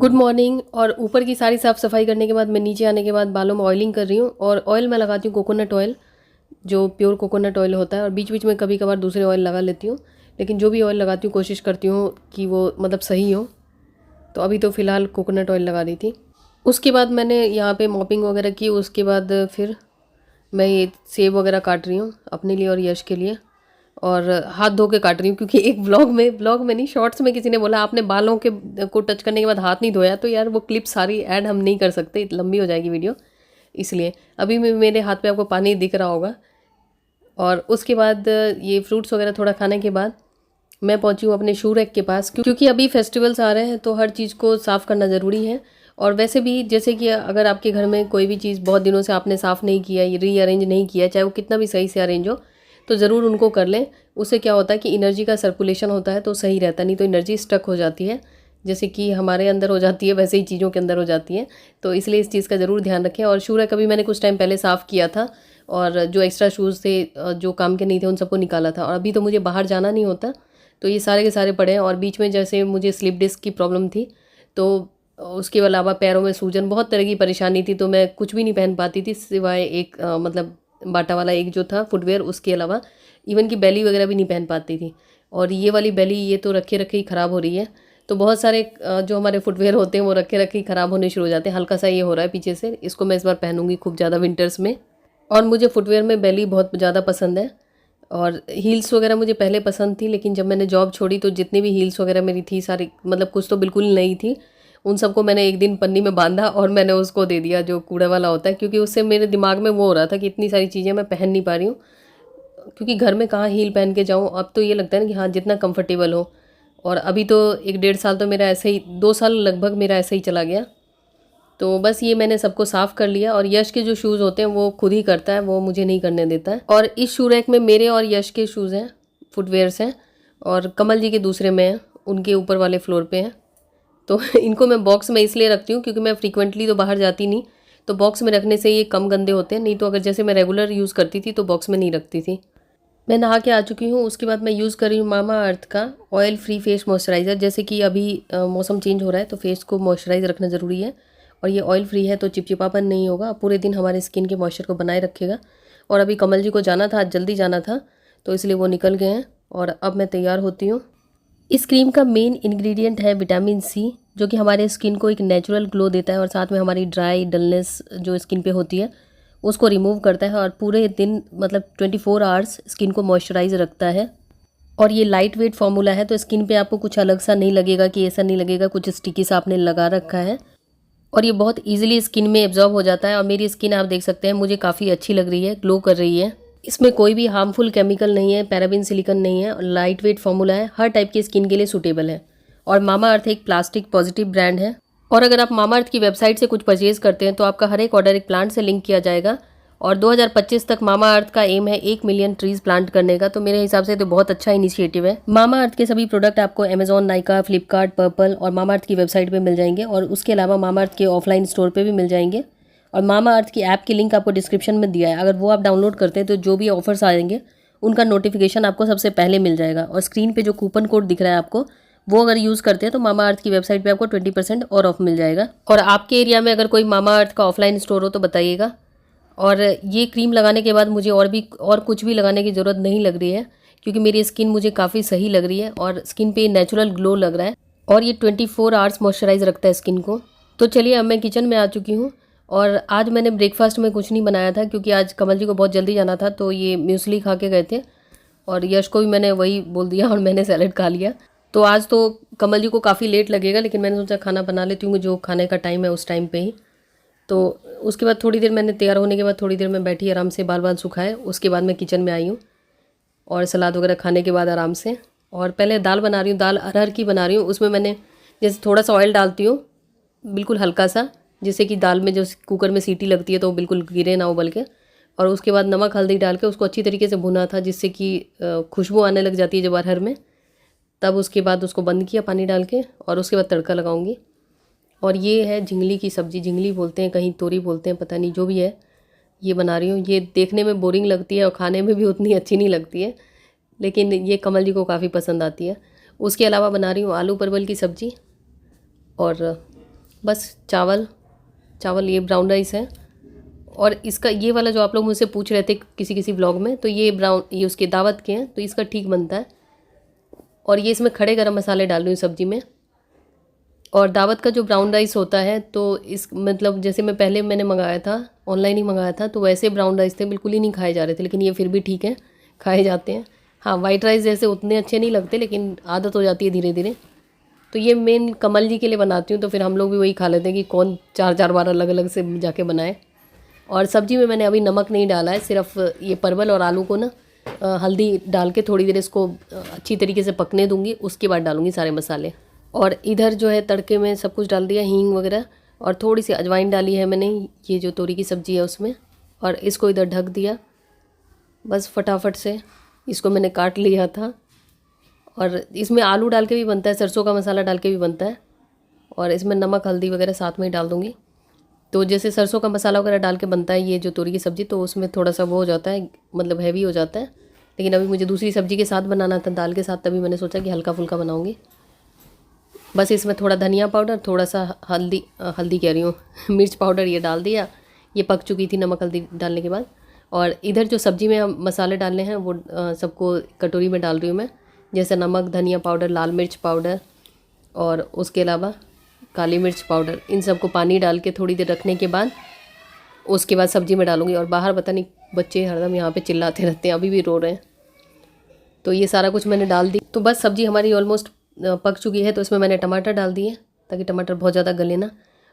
Good morning. और ऊपर की सारी साफ़ सफाई करने के बाद मैं नीचे आने के बाद बालों में ऑयलिंग कर रही हूँ। और ऑयल मैं लगाती हूँ कोकोनट ऑयल, जो प्योर कोकोनट ऑयल होता है। और बीच बीच में कभी कभार दूसरे ऑयल लगा लेती हूँ, लेकिन जो भी ऑयल लगाती हूँ कोशिश करती हूँ कि वो मतलब सही हो। तो अभी तो फ़िलहाल कोकोनट ऑयल लगा दी थी। उसके बाद मैंने यहाँ पे मॉपिंग वगैरह की। उसके बाद फिर मैं ये सेब वगैरह काट रही हूँ अपने लिए और यश के लिए। और हाथ धो के काट रही हूँ क्योंकि एक ब्लॉग में नहीं, शॉर्ट्स में किसी ने बोला आपने बालों के को टच करने के बाद हाथ नहीं धोया। तो यार वो क्लिप सारी ऐड हम नहीं कर सकते, लंबी हो जाएगी वीडियो, इसलिए अभी मेरे हाथ पे आपको पानी दिख रहा होगा। और उसके बाद ये फ्रूट्स वगैरह थोड़ा खाने के बाद मैं पहुंची हूँ अपने शू रैक के पास, क्योंकि अभी फेस्टिवल्स आ रहे हैं तो हर चीज़ को साफ़ करना ज़रूरी है। और वैसे भी जैसे कि अगर आपके घर में कोई भी चीज़ बहुत दिनों से आपने साफ़ नहीं किया, रीअरेंज नहीं किया, चाहे वो कितना भी सही से अरेंज हो, तो ज़रूर उनको कर लें। उससे क्या होता है कि एनर्जी का सर्कुलेशन होता है तो सही रहता है, नहीं तो एनर्जी स्टक हो जाती है। जैसे कि हमारे अंदर हो जाती है वैसे ही चीज़ों के अंदर हो जाती है। तो इसलिए इस चीज़ का ज़रूर ध्यान रखें। और शू रैक अभी मैंने कुछ टाइम पहले साफ़ किया था, और जो एक्स्ट्रा शूज़ थे जो काम के नहीं थे उन सबको निकाला था। और अभी तो मुझे बाहर जाना नहीं होता, तो ये सारे के सारे पड़े हैं। और बीच में जैसे मुझे स्लिप डिस्क की प्रॉब्लम थी, तो उसके अलावा पैरों में सूजन, बहुत तरह की परेशानी थी, तो मैं कुछ भी नहीं पहन पाती थी सिवाय एक मतलब बाटा वाला एक जो था फुटवेयर, उसके अलावा इवन की बेली वगैरह भी नहीं पहन पाती थी। और ये वाली बेली ये तो रखे रखे ही ख़राब हो रही है। तो बहुत सारे जो हमारे फुटवेयर होते हैं वो रखे रखे ही ख़राब होने शुरू हो जाते हैं। हल्का सा ये हो रहा है पीछे से, इसको मैं इस बार पहनूंगी खूब ज़्यादा विंटर्स में। और मुझे फुटवेयर में बेली बहुत ज़्यादा पसंद है। और हील्स वगैरह मुझे पहले पसंद थी, लेकिन जब मैंने जॉब छोड़ी तो जितनी भी हील्स वगैरह मेरी थी सारी, मतलब कुछ तो बिल्कुल नई थी, उन सबको मैंने एक दिन पन्नी में बांधा और मैंने उसको दे दिया जो कूड़ा वाला होता है। क्योंकि उससे मेरे दिमाग में वो हो रहा था कि इतनी सारी चीज़ें मैं पहन नहीं पा रही हूँ, क्योंकि घर में कहाँ हील पहन के जाऊँ। अब तो ये लगता है ना कि हाँ जितना कंफर्टेबल हो। और अभी तो 1-1.5 साल तो मेरा ऐसे ही, 2 साल लगभग मेरा ऐसे ही चला गया। तो बस ये मैंने सबको साफ़ कर लिया। और यश के जो शूज़ होते हैं वो खुद ही करता है, वो मुझे नहीं करने देता है। और इस शू रैक में मेरे और यश के शूज़ हैं, फुटवेयर्स हैं। और कमल जी के दूसरे में हैं, उनके ऊपर वाले फ्लोर पे हैं। तो इनको मैं बॉक्स में इसलिए रखती हूँ क्योंकि मैं फ्रीक्वेंटली तो बाहर जाती नहीं, तो बॉक्स में रखने से ये कम गंदे होते हैं। नहीं तो अगर जैसे मैं रेगुलर यूज़ करती थी तो बॉक्स में नहीं रखती थी। मैं नहा के आ चुकी हूँ। उसके बाद मैं यूज़ कर रही हूँ मामा अर्थ का ऑयल फ्री फेस मॉइस्चराइज़र। जैसे कि अभी मौसम चेंज हो रहा है तो फेस को मॉइस्चराइज रखना ज़रूरी है। और ये ऑयल फ्री है तो चिपचिपापन नहीं होगा, पूरे दिन हमारे स्किन के मॉइस्चर को बनाए रखेगा। और अभी कमल जी को जाना था, आज जल्दी जाना था, तो इसलिए वो निकल गए हैं। और अब मैं तैयार होती हूँ। इस क्रीम का मेन इंग्रेडिएंट है विटामिन सी, जो कि हमारे स्किन को एक नेचुरल ग्लो देता है और साथ में हमारी ड्राई डलनेस जो स्किन पे होती है उसको रिमूव करता है। और पूरे दिन मतलब 24 आवर्स स्किन को मॉइस्चराइज रखता है। और ये लाइट वेट फार्मूला है, तो स्किन पे आपको कुछ अलग सा नहीं लगेगा कि ऐसा नहीं लगेगा कुछ स्टिकी सा आपने लगा रखा है। और ये बहुत इजीली स्किन में एब्जॉर्ब हो जाता है। और मेरी स्किन आप देख सकते हैं मुझे काफ़ी अच्छी लग रही है, ग्लो कर रही है। इसमें कोई भी हार्मफुल केमिकल नहीं है, पैराबिन सिलिकॉन नहीं है, और लाइट वेट फार्मूला है, हर टाइप की स्किन के लिए सूटेबल है। और मामा अर्थ एक प्लास्टिक पॉजिटिव ब्रांड है। और अगर आप मामा अर्थ की वेबसाइट से कुछ परचेज करते हैं तो आपका हर एक ऑर्डर एक प्लांट से लिंक किया जाएगा। और 2025 तक मामा अर्थ का एम है 1 मिलियन ट्रीज प्लांट करने का, तो मेरे हिसाब से तो बहुत अच्छा इनिशिएटिव है। मामा अर्थ के सभी प्रोडक्ट आपको अमेजॉन, नाइका, फ्लिपकार्ट, पर्पल और मामा अर्थ की वेबसाइट पे मिल जाएंगे। और उसके अलावा मामा अर्थ के ऑफलाइन स्टोर पे भी मिल जाएंगे। और मामा अर्थ की ऐप की लिंक आपको डिस्क्रिप्शन में दिया है, अगर वो आप डाउनलोड करते हैं तो जो भी ऑफर्स आएंगे उनका नोटिफिकेशन आपको सबसे पहले मिल जाएगा। और स्क्रीन पे जो कूपन कोड दिख रहा है आपको, वो अगर यूज़ करते हैं तो मामा अर्थ की वेबसाइट पे आपको 20% और ऑफ मिल जाएगा। और आपके एरिया में अगर कोई मामा अर्थ का ऑफलाइन स्टोर हो तो बताइएगा। और ये क्रीम लगाने के बाद मुझे और कुछ भी लगाने की ज़रूरत नहीं लग रही है, क्योंकि मेरी स्किन मुझे काफ़ी सही लग रही है और स्किन पे नेचुरल ग्लो लग रहा है। और ये 24 आवर्स मॉइस्चराइज रखता है स्किन को। तो चलिए अब मैं किचन में आ चुकी हूँ। और आज मैंने ब्रेकफास्ट में कुछ नहीं बनाया था, क्योंकि आज कमल जी को बहुत जल्दी जाना था, तो ये म्यूसली खा के गए थे। और यश को भी मैंने वही बोल दिया और मैंने सैलेड खा लिया। तो आज तो कमल जी को काफ़ी लेट लगेगा, लेकिन मैंने सोचा खाना बना लेती हूँ, जो खाने का टाइम है उस टाइम पे ही। तो उसके बाद थोड़ी देर मैंने तैयार होने के बाद थोड़ी देर मैं बैठी आराम से, बाल बाल सुखाए। उसके बाद मैं किचन में आई हूँ और सलाद वगैरह खाने के बाद आराम से। और पहले दाल बना रही हूँ, दाल अरहर की बना रही हूँ। उसमें मैंने जैसे थोड़ा सा ऑयल डालती हूँ, बिल्कुल हल्का सा, जिससे कि दाल में जो कुकर में सीटी लगती है तो वो बिल्कुल गिरे ना उबल के। और उसके बाद नमक हल्दी डाल के उसको अच्छी तरीके से भुना था, जिससे कि खुशबू आने लग जाती है जब अरहर में। तब उसके बाद उसको बंद किया पानी डाल के, और उसके बाद तड़का लगाऊंगी। और ये है झिंगली की सब्ज़ी, झिंगली बोलते हैं, कहीं तोरी बोलते हैं, पता नहीं, जो भी है ये बना रही हूँ। ये देखने में बोरिंग लगती है और खाने में भी उतनी अच्छी नहीं लगती है, लेकिन ये कमल जी को काफ़ी पसंद आती है। उसके अलावा बना रही हूँ आलू परवल की सब्ज़ी। और बस चावल चावल ये ब्राउन राइस है। और इसका ये वाला जो आप लोग मुझसे पूछ रहे थे किसी किसी व्लॉग में, तो ये उसके दावत के हैं, तो इसका ठीक बनता है। और ये इसमें खड़े गरम मसाले डाल रही हूँ सब्ज़ी में। और दावत का जो ब्राउन राइस होता है, तो इस मतलब जैसे मैंने मंगाया था, ऑनलाइन ही मंगाया था, तो वैसे ब्राउन राइस थे, बिल्कुल ही नहीं खाए जा रहे थे, लेकिन ये फिर भी ठीक है, खाए जाते हैं। हाँ, वाइट राइस जैसे उतने अच्छे नहीं लगते, लेकिन आदत हो जाती है धीरे धीरे। तो ये मेन कमल जी के लिए बनाती हूँ, तो फिर हम लोग भी वही खा लेते हैं कि कौन चार चार बार अलग अलग से जाके बनाए। और सब्ज़ी में मैंने अभी नमक नहीं डाला है, सिर्फ ये परवल और आलू को ना हल्दी डाल के थोड़ी देर इसको अच्छी तरीके से पकने दूंगी, उसके बाद डालूंगी सारे मसाले। और इधर जो है तड़के में सब कुछ डाल दिया, हींग वगैरह, और थोड़ी सी अजवाइन डाली है मैंने, ये जो तोरी की सब्ज़ी है उसमें। और इसको इधर ढक दिया, बस फटाफट से इसको मैंने काट लिया था। और इसमें आलू डाल के भी बनता है, सरसों का मसाला डाल के भी बनता है, और इसमें नमक हल्दी वगैरह साथ में ही डाल दूँगी। तो जैसे सरसों का मसाला वगैरह डाल के बनता है ये जो तोरी की सब्ज़ी, तो उसमें थोड़ा सा वो हो जाता है, मतलब हैवी हो जाता है। लेकिन अभी मुझे दूसरी सब्ज़ी के साथ बनाना था, दाल के साथ, तभी मैंने सोचा कि हल्का फुल्का बनाऊँगी। बस इसमें थोड़ा धनिया पाउडर, थोड़ा सा हल्दी कह रही हूँ मिर्च पाउडर, ये डाल दिया। ये पक चुकी थी नमक हल्दी डालने के बाद। और इधर जो सब्ज़ी में हम मसाले डालने हैं वो सबको कटोरी में डाल रही हूँ मैं, जैसे नमक, धनिया पाउडर, लाल मिर्च पाउडर, और उसके अलावा काली मिर्च पाउडर। इन सबको पानी डाल के थोड़ी देर रखने के बाद उसके बाद सब्ज़ी में डालूँगी। और बाहर पता नहीं बच्चे हरदम यहाँ पे चिल्लाते रहते हैं, अभी भी रो रहे हैं। तो ये सारा कुछ मैंने डाल दी। तो बस सब्ज़ी हमारी ऑलमोस्ट पक चुकी है, तो इसमें मैंने टमाटर डाल दिए ताकि टमाटर बहुत ज़्यादा गले ना।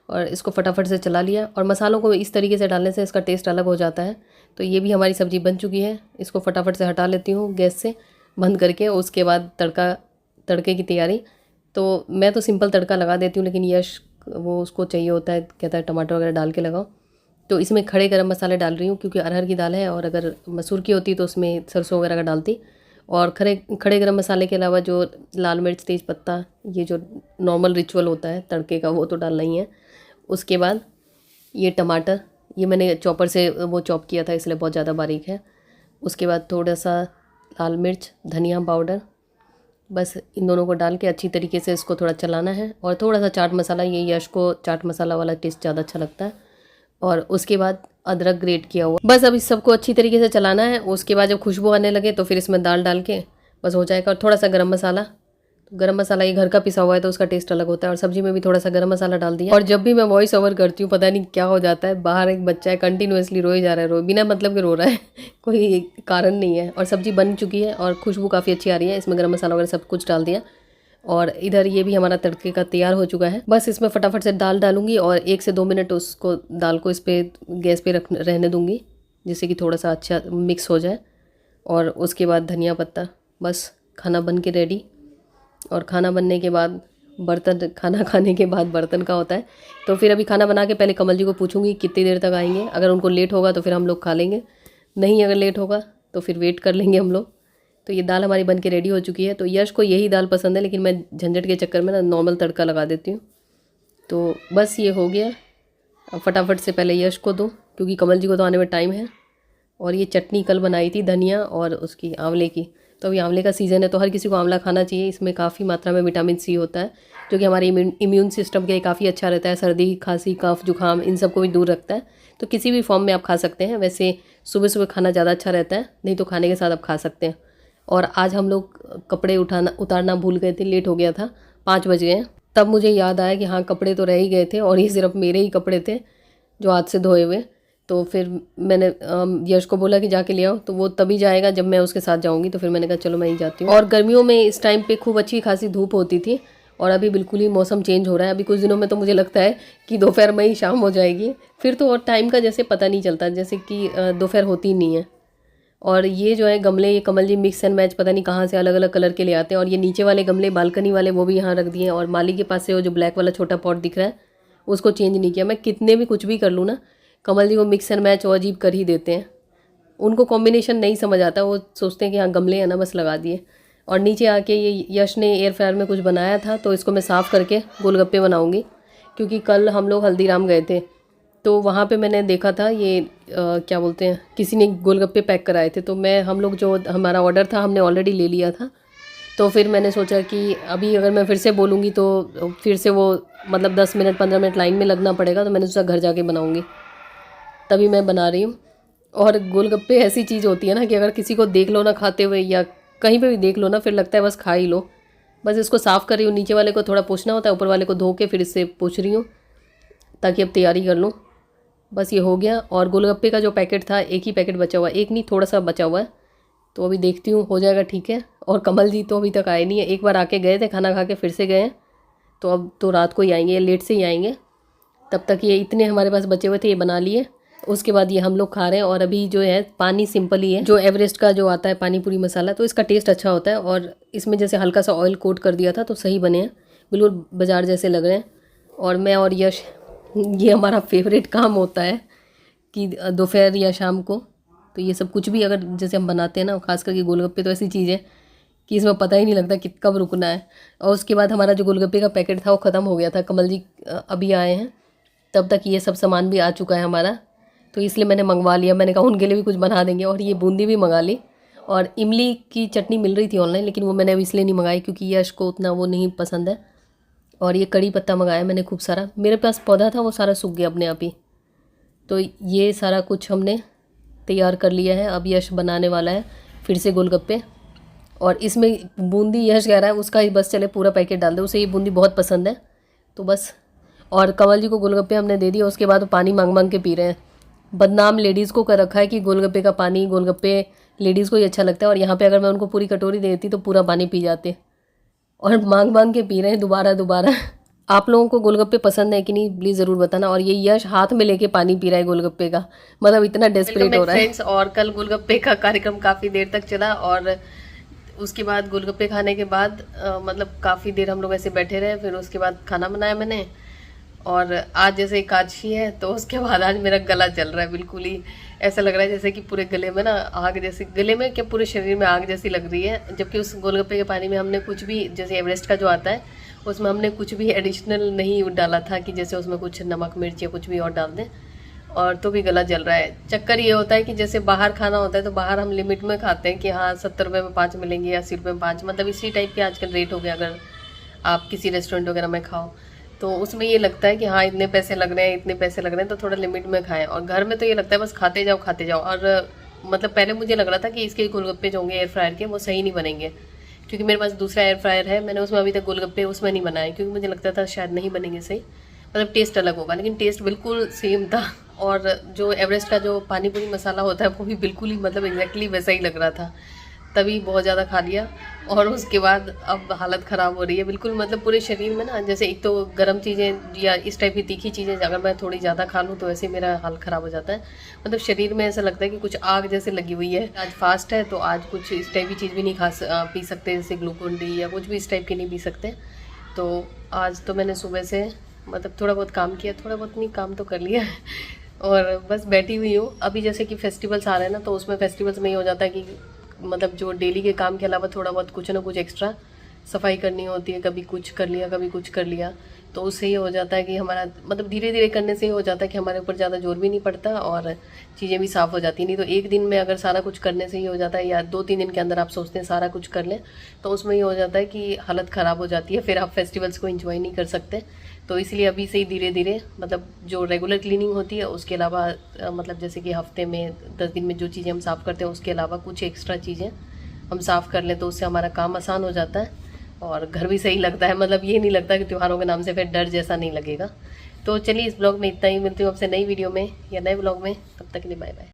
और इसको फटाफट से चला लिया। और मसालों को इस तरीके से डालने से इसका टेस्ट अलग हो जाता है। तो ये भी हमारी सब्ज़ी बन चुकी है, इसको फटाफट से हटा लेती हूँ गैस से बंद करके। उसके बाद तड़के की तैयारी। तो मैं तो सिंपल तड़का लगा देती हूँ, लेकिन यश वो उसको चाहिए होता है, कहता है टमाटर वगैरह डाल के लगाओ। तो इसमें खड़े गरम मसाले डाल रही हूँ, क्योंकि अरहर की दाल है, और अगर मसूर की होती तो उसमें सरसों वगैरह का डालती। और खड़े गरम मसाले के अलावा जो लाल मिर्च, तेज पत्ता, ये जो नॉर्मल रिचुअल होता है तड़के का, वो तो डालना ही है। उसके बाद ये टमाटर, ये मैंने चॉपर से वो चॉप किया था, इसलिए बहुत ज़्यादा बारीक है। उसके बाद थोड़ा सा लाल मिर्च, धनिया पाउडर, बस इन दोनों को डाल के अच्छी तरीके से इसको थोड़ा चलाना है। और थोड़ा सा चाट मसाला, ये यश को चाट मसाला वाला टेस्ट ज़्यादा अच्छा लगता है। और उसके बाद अदरक ग्रेट किया हुआ, बस अब इस सबको अच्छी तरीके से चलाना है। उसके बाद जब खुशबू आने लगे तो फिर इसमें दाल डाल के बस हो जाएगा। और थोड़ा सा गरम मसाला, तो गरम मसाला ये घर का पिसा हुआ है, तो उसका टेस्ट अलग होता है। और सब्जी में भी थोड़ा सा गरम मसाला डाल दिया। और जब भी मैं वॉइस ओवर करती हूँ, पता नहीं क्या हो जाता है, बाहर एक बच्चा है कंटिन्यूअसली रोए जा रहा है, बिना मतलब के रो रहा है कोई कारण नहीं है। और सब्जी बन चुकी है और खुशबू काफ़ी अच्छी आ रही है, इसमें गरम मसाला वगैरह सब कुछ डाल दिया। और इधर ये भी हमारा तड़के का तैयार हो चुका है। बस इसमें फटाफट से दाल डालूंगी और 1 से 2 मिनट उसको दाल को इस पर गैस पे रहने दूंगी, जिससे कि थोड़ा सा अच्छा मिक्स हो जाए। और उसके बाद धनिया पत्ता, बस खाना बन के रेडी। और खाना बनने के बाद खाना खाने के बाद बर्तन का होता है। तो फिर अभी खाना बना के पहले कमल जी को पूछूंगी कितनी देर तक आएंगे। अगर उनको लेट होगा तो फिर हम लोग खा लेंगे, नहीं अगर लेट होगा तो फिर वेट कर लेंगे हम लोग। तो ये दाल हमारी बन के रेडी हो चुकी है। तो यश को यही दाल पसंद है, लेकिन मैं झंझट के चक्कर में ना नॉर्मल तड़का लगा देती हूँ। तो बस ये हो गया। अब फटाफट से पहले यश को दो, क्योंकि कमल जी को तो आने में टाइम है। और ये चटनी कल बनाई थी धनिया और उसकी आंवले की। तो अभी आंवले का सीज़न है, तो हर किसी को आंवला खाना चाहिए। इसमें काफ़ी मात्रा में विटामिन सी होता है, जो कि हमारे इम्यून सिस्टम के लिए काफ़ी अच्छा रहता है। सर्दी, खांसी, कफ, जुकाम, इन सबको भी दूर रखता है। तो किसी भी फॉर्म में आप खा सकते हैं। वैसे सुबह सुबह खाना ज़्यादा अच्छा रहता है, नहीं तो खाने के साथ आप खा सकते हैं। और आज हम लोग कपड़े उतारना भूल गए थे, लेट हो गया था, 5 बज गए। तब मुझे याद आया कि हाँ कपड़े तो रह ही गए थे, और ये सिर्फ मेरे ही कपड़े थे जो हाथ से धोए हुए। तो फिर मैंने यश को बोला कि जाके ले आओ, तो वो तभी जाएगा जब मैं उसके साथ जाऊंगी। तो फिर मैंने कहा चलो मैं ही जाती हूँ। और गर्मियों में इस टाइम पे खूब अच्छी खासी धूप होती थी, और अभी बिल्कुल ही मौसम चेंज हो रहा है। अभी कुछ दिनों में तो मुझे लगता है कि दोपहर में ही शाम हो जाएगी, फिर तो और टाइम का जैसे पता नहीं चलता, जैसे कि दोपहर होती ही नहीं है। और ये जो है गमले, ये कमल जी मिक्स एंड मैच पता नहीं कहाँ से अलग अलग कलर के ले आते हैं। और ये नीचे वाले गमले बालकनी वाले वो भी यहाँ रख दिए हैं। और माली के पास से वो जो ब्लैक वाला छोटा पॉट दिख रहा है उसको चेंज नहीं किया। मैं कितने भी कुछ भी कर लूँ ना, कमल जी वो मिक्स एंड मैच और अजीब कर ही देते हैं। उनको कॉम्बिनेशन नहीं समझ आता, वो सोचते हैं कि हाँ गमले हैं ना, बस लगा दिए। और नीचे आके ये यश ने एयर फ्रायर में कुछ बनाया था, तो इसको मैं साफ़ करके गोलगप्पे बनाऊँगी। क्योंकि कल हम लोग हल्दीराम गए थे, तो वहाँ पे मैंने देखा था ये क्या बोलते हैं, किसी ने गोलगप्पे पैक कराए थे। तो हम लोग जो हमारा ऑर्डर था हमने ऑलरेडी ले लिया था, तो फिर मैंने सोचा कि अभी अगर मैं फिर से बोलूँगी तो फिर से वो मतलब 10 मिनट 15 मिनट लाइन में लगना पड़ेगा, तो मैंने सोचा घर जाके बनाऊँगी, तभी मैं बना रही हूँ। और गोलगप्पे ऐसी चीज़ होती है ना कि अगर किसी को देख लो ना खाते हुए या कहीं पे भी देख लो ना, फिर लगता है बस खा ही लो। बस इसको साफ़ कर रही हूँ, नीचे वाले को थोड़ा पोंछना होता है, ऊपर वाले को धो के फिर इससे पोंछ रही हूँ ताकि अब तैयारी कर लूँ। बस ये हो गया। और गोलगप्पे का जो पैकेट था, एक ही पैकेट बचा हुआ है, एक नहीं थोड़ा सा बचा हुआ है, तो अभी देखती हूँ हो जाएगा ठीक है। और कमल जी तो अभी तक आए नहीं है, एक बार आके गए थे, खाना खा के फिर से गए हैं, तो अब तो रात को ही आएंगे, लेट से ही आएंगे। तब तक ये इतने हमारे पास बचे हुए थे, ये बना लिए। उसके बाद ये हम लोग खा रहे हैं। और अभी जो है पानी सिंपल ही है, जो एवरेस्ट का जो आता है पानी पूरी मसाला, तो इसका टेस्ट अच्छा होता है। और इसमें जैसे हल्का सा ऑयल कोट कर दिया था तो सही बने हैं, बिल्कुल बाजार जैसे लग रहे हैं। और मैं और यश, ये हमारा फेवरेट काम होता है कि दोपहर या शाम को तो ये सब कुछ भी अगर जैसे हम बनाते हैं ना, खास करके गोलगप्पे तो ऐसी चीज़ है कि इसमें पता ही नहीं लगता कि कब रुकना है। और उसके बाद हमारा जो गोलगप्पे का पैकेट था वो ख़त्म हो गया था, कमल जी अभी आए हैं, तब तक ये सब सामान भी आ चुका है हमारा, तो इसलिए मैंने मंगवा लिया। मैंने कहा उनके लिए भी कुछ बना देंगे। और ये बूंदी भी मंगा ली। और इमली की चटनी मिल रही थी ऑनलाइन, लेकिन वो मैंने अब इसलिए नहीं मंगाई क्योंकि यश को उतना वो नहीं पसंद है। और ये कड़ी पत्ता मंगाया मैंने खूब सारा, मेरे पास पौधा था वो सारा सूख गया अपने आप ही। तो ये सारा कुछ हमने तैयार कर लिया है। अब यश बनाने वाला है फिर से गोलगप्पे। और इसमें बूंदी यश कह रहा है उसका ही बस चले पूरा पैकेट डाल दे, उसे ये बूंदी बहुत पसंद है, तो बस। और कमल जी को गोलगप्पे हमने दे दिया, उसके बाद वो पानी मांग मांग के पी रहे हैं। बदनाम लेडीज़ को कर रखा है कि गोलगप्पे का पानी, गोलगप्पे लेडीज़ को ही अच्छा लगता है। और यहाँ पे अगर मैं उनको पूरी कटोरी दे देती तो पूरा पानी पी जाते, और मांग मांग के पी रहे हैं दोबारा दोबारा। आप लोगों को गोलगप्पे पसंद है कि नहीं प्लीज़ ज़रूर बताना। और ये यश हाथ में लेके पानी पी रहा है गोलगप्पे का, मतलब इतना डेस्परेट हो रहा है। फ्रेंड्स, और कल गोलगप्पे का कार्यक्रम काफ़ी देर तक चला। और उसके बाद गोलगप्पे खाने के बाद मतलब काफ़ी देर हम लोग ऐसे बैठे रहे। फिर उसके बाद खाना बनाया मैंने। और आज जैसे एकादशी है तो उसके बाद आज मेरा गला जल रहा है, बिल्कुल ही ऐसा लग रहा है जैसे कि पूरे गले में ना आग जैसी, गले में क्या पूरे शरीर में आग जैसी लग रही है। जबकि उस गोलगप्पे के पानी में हमने कुछ भी, जैसे एवरेस्ट का जो आता है उसमें हमने कुछ भी एडिशनल नहीं डाला था कि जैसे उसमें कुछ नमक मिर्च या कुछ भी और डाल दें, और तो भी गला जल रहा है। चक्कर ये होता है कि जैसे बाहर खाना होता है तो बाहर हम लिमिट में खाते हैं कि हाँ 70 रुपये में 5 मिलेंगे या 80 रुपये में 5, मतलब इसी टाइप के आजकल रेट हो गए। अगर आप किसी रेस्टोरेंट वगैरह में खाओ तो उसमें ये लगता है कि हाँ इतने पैसे लग रहे हैं, इतने पैसे लग रहे हैं, तो थोड़ा लिमिट में खाएं। और घर में तो ये लगता है बस खाते जाओ खाते जाओ। और मतलब पहले मुझे लग रहा था कि इसके गोलगप्पे जो होंगे एयर फ्रायर के वो सही नहीं बनेंगे, क्योंकि मेरे पास दूसरा एयर फ्रायर है, मैंने उसमें अभी तक गोलगप्पे उसमें नहीं बनाए, क्योंकि मुझे लगता था शायद नहीं बनेंगे सही, मतलब टेस्ट अलग होगा। लेकिन टेस्ट बिल्कुल सेम था। और जो एवरेस्ट का जो पानी पूरी मसाला होता है वो भी बिल्कुल ही मतलब एग्जैक्टली वैसा ही लग रहा था, तभी बहुत ज़्यादा खा लिया। और उसके बाद अब हालत ख़राब हो रही है बिल्कुल, मतलब पूरे शरीर में ना, जैसे एक तो गर्म चीज़ें या इस टाइप की तीखी चीज़ें अगर मैं थोड़ी ज़्यादा खा लूँ तो ऐसे मेरा हाल ख़राब हो जाता है। मतलब शरीर में ऐसा लगता है कि कुछ आग जैसे लगी हुई है। आज फास्ट है तो आज कुछ इस टाइप की चीज़ भी नहीं पी सकते, जैसे ग्लूकोन डी या कुछ भी इस टाइप की नहीं पी सकते। तो आज तो मैंने सुबह से मतलब थोड़ा बहुत काम किया, थोड़ा बहुत नहीं काम तो कर लिया और बस बैठी हुई हूँ। अभी जैसे कि फेस्टिवल्स आ रहे हैं ना, तो उसमें फेस्टिवल्स में ये हो जाता है कि मतलब जो डेली के काम के अलावा थोड़ा बहुत कुछ ना कुछ एक्स्ट्रा सफाई करनी होती है, कभी कुछ कर लिया कभी कुछ कर लिया, तो उससे ये हो जाता है कि हमारा मतलब धीरे धीरे करने से ये हो जाता है कि हमारे ऊपर ज़्यादा जोर भी नहीं पड़ता और चीज़ें भी साफ़ हो जाती। नहीं तो एक दिन में अगर सारा कुछ करने से ये हो जाता है, या 2-3 दिन के अंदर आप सोचते हैं सारा कुछ कर लें, तो उसमें ये हो जाता है कि हालत ख़राब हो जाती है, फिर आप फेस्टिवल्स को एंजॉय नहीं कर सकते। तो इसलिए अभी से ही धीरे धीरे मतलब जो रेगुलर क्लीनिंग होती है उसके अलावा मतलब जैसे कि हफ्ते में 10 दिन में जो चीज़ें हम साफ़ करते हैं उसके अलावा कुछ एक्स्ट्रा चीज़ें हम साफ़ कर लें, तो उससे हमारा काम आसान हो जाता है और घर भी सही लगता है। मतलब ये नहीं लगता कि त्योहारों के नाम से फिर डर जैसा नहीं लगेगा। तो चलिए इस ब्लॉग में इतना ही, मिलती हूँ आपसे नई वीडियो में या नए ब्लॉग में, तब तक के लिए बाय बाय।